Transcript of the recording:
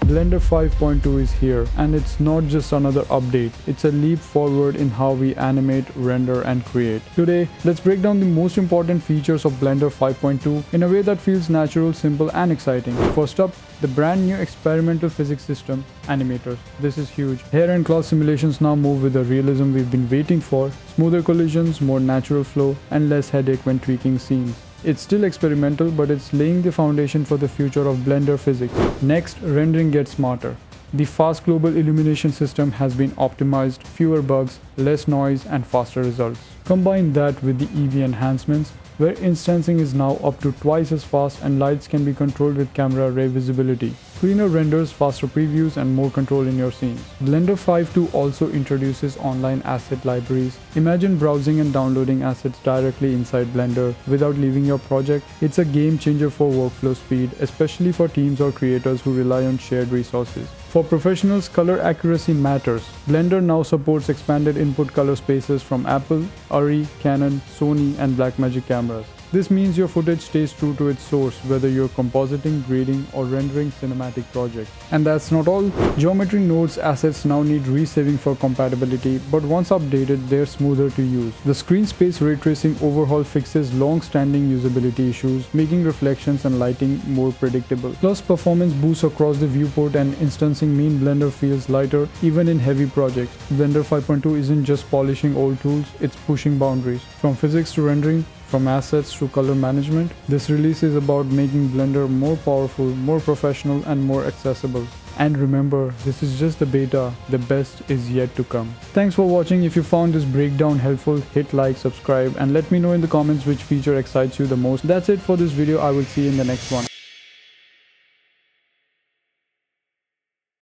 Blender 5.2 is here, and it's not just another update, it's a leap forward in how we animate, render, and create. Today, let's break down the most important features of Blender 5.2 in a way that feels natural, simple, and exciting. First up, the brand new experimental physics system, animators. This is huge. Hair and cloth simulations now move with the realism we've been waiting for, smoother collisions, more natural flow, and less headache when tweaking scenes. It's still experimental, but it's laying the foundation for the future of Blender physics. Next, rendering gets smarter. The fast global illumination system has been optimized, fewer bugs, less noise, and faster results. Combine that with the EV enhancements, where instancing is now up to twice as fast and lights can be controlled with camera ray visibility. Cleaner renders, faster previews, and more control in your scenes. Blender 5.2 also introduces online asset libraries. Imagine browsing and downloading assets directly inside Blender without leaving your project. It's a game changer for workflow speed, especially for teams or creators who rely on shared resources. For professionals, color accuracy matters. Blender now supports expanded input color spaces from Apple, Arri, Canon, Sony, and Blackmagic cameras. This means your footage stays true to its source, whether you're compositing, grading, or rendering cinematic projects. And that's not all. Geometry nodes assets now need resaving for compatibility, but once updated, they're smoother to use. The screen space ray tracing overhaul fixes long-standing usability issues, making reflections and lighting more predictable. Plus, performance boosts across the viewport and instancing mean Blender feels lighter even in heavy projects. Blender 5.2 isn't just polishing old tools, it's pushing boundaries. From physics to rendering, from assets to color management, this release is about making Blender more powerful, more professional, and more accessible. And remember, this is just the beta, the best is yet to come. Thanks for watching. If you found this breakdown helpful, hit like, subscribe, and let me know in the comments which feature excites you the most. That's it for this video. I will see you in the next one.